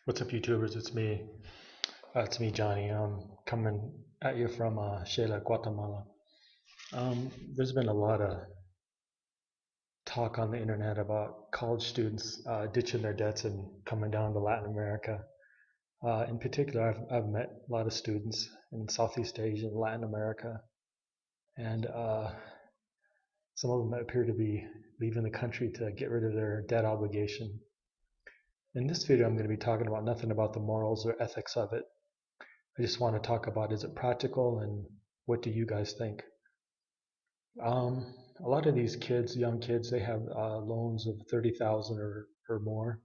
What's up, YouTubers? It's me, Johnny. Coming at you from Shela, Guatemala. There's been a lot of talk on the internet about college students ditching their debts and coming down to Latin America. In particular, I've met a lot of students in Southeast Asia and Latin America, and some of them appear to be leaving the country to get rid of their debt obligation. In this video, I'm going to be talking about nothing about the morals or ethics of it. I just want to talk about, is it practical, and what do you guys think? A lot of these kids, young kids, they have loans of 30,000 or more.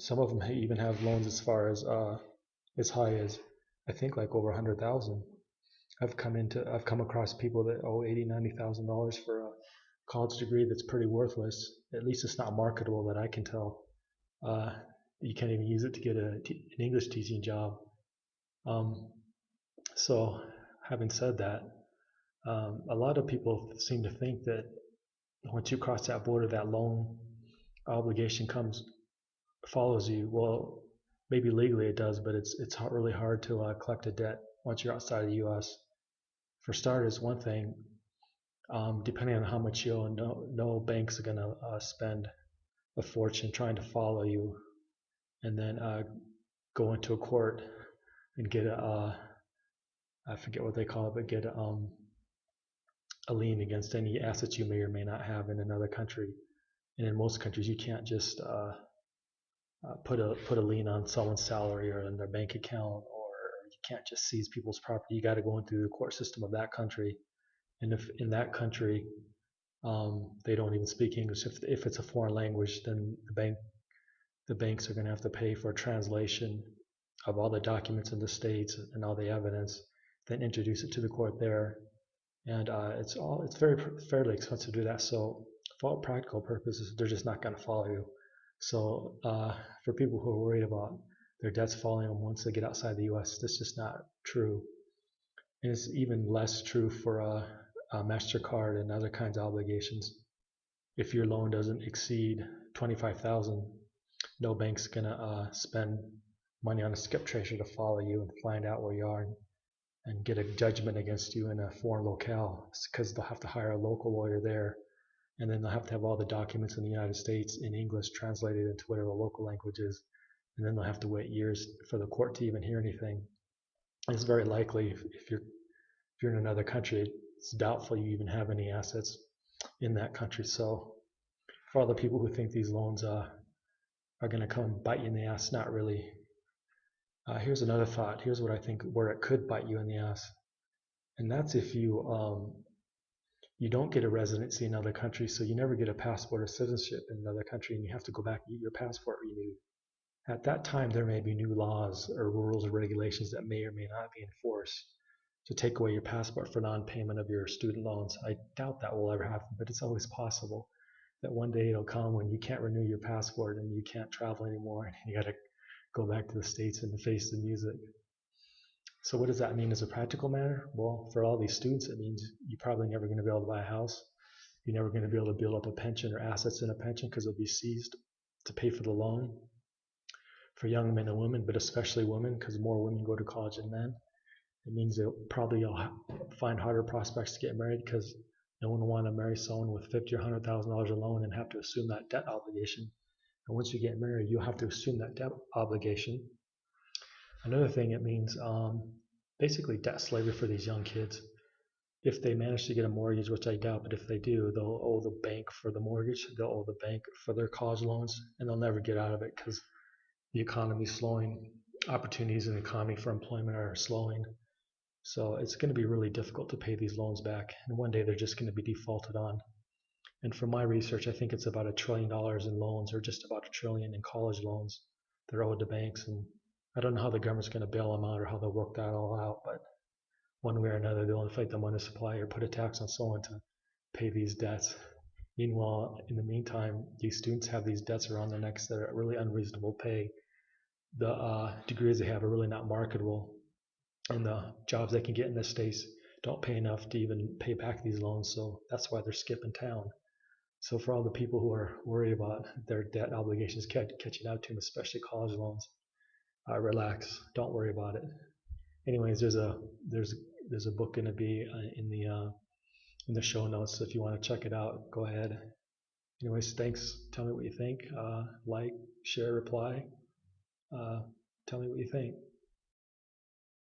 Some of them even have loans as high as, I think, like over 100,000. I've come across people that owe 80, $90,000 for a college degree that's pretty worthless. At least it's not marketable that I can tell. Uh, you can't even use it to get an English teaching job. Um, so, having said that, a lot of people seem to think that once you cross that border, that loan obligation follows you. Well, maybe legally it does, but it's really hard to collect a debt once you're outside of the U.S. For starters, one thing, depending on how much you owe, no bank's going to spend a fortune trying to follow you and then go into a court and get I forget what they call it, but get a lien against any assets you may or may not have in another country. And in most countries, you can't just put a lien on someone's salary or in their bank account, or you can't just seize people's property. You got to go in through the court system of that country. And if in that country they don't even speak English, if it's a foreign language, then the banks are going to have to pay for a translation of all the documents in the states and all the evidence, then introduce it to the court there, and it's very fairly expensive to do that. So for all practical purposes, they're just not going to follow you. So for people who are worried about their debts falling on once they get outside the U.S., that's just not true. And it's even less true for MasterCard and other kinds of obligations. If your loan doesn't exceed 25,000, no bank's gonna spend money on a skip tracer to follow you and find out where you are and get a judgment against you in a foreign locale, because they'll have to hire a local lawyer there, and then they'll have to have all the documents in the United States in English translated into whatever local language is, and then they'll have to wait years for the court to even hear anything. It's very likely if you're in another country, it's doubtful you even have any assets in that country. So for all the people who think these loans are going to come bite you in the ass, not really. Here's another thought. Here's what I think where it could bite you in the ass, and that's if you don't get a residency in another country, so you never get a passport or citizenship in another country, and you have to go back and get your passport renewed. At that time, there may be new laws or rules or regulations that may or may not be enforced to take away your passport for non-payment of your student loans. I doubt that will ever happen, but it's always possible that one day it'll come when you can't renew your passport and you can't travel anymore, and you got to go back to the States and face the music. So what does that mean as a practical matter? Well, for all these students, it means you're probably never going to be able to buy a house. You're never going to be able to build up a pension or assets in a pension because it'll be seized to pay for the loan. For young men and women, but especially women, because more women go to college than men, it means you'll find harder prospects to get married, because no one will want to marry someone with $50,000 or $100,000 alone and have to assume that debt obligation. And once you get married, you'll have to assume that debt obligation. Another thing it means, basically debt slavery for these young kids. If they manage to get a mortgage, which I doubt, but if they do, they'll owe the bank for the mortgage, they'll owe the bank for their college loans, and they'll never get out of it because the economy is slowing. Opportunities in the economy for employment are slowing. So it's going to be really difficult to pay these loans back, and one day they're just going to be defaulted on. And from my research, I think it's about $1 trillion in loans, or just about $1 trillion in college loans that are owed to banks. And I don't know how the government's going to bail them out or how they'll work that all out, but one way or another, they'll inflate the money supply or put a tax on someone to pay these debts. Meanwhile, in the meantime, these students have these debts around their necks that are really unreasonable pay. The degrees they have are really not marketable, and the jobs they can get in the States don't pay enough to even pay back these loans, so that's why they're skipping town. So for all the people who are worried about their debt obligations catching up to them, especially college loans, relax. Don't worry about it. Anyways, there's there's a book going to be in the show notes. So if you want to check it out, go ahead. Anyways, thanks. Tell me what you think. Like, share, reply. Uh, Tell me what you think.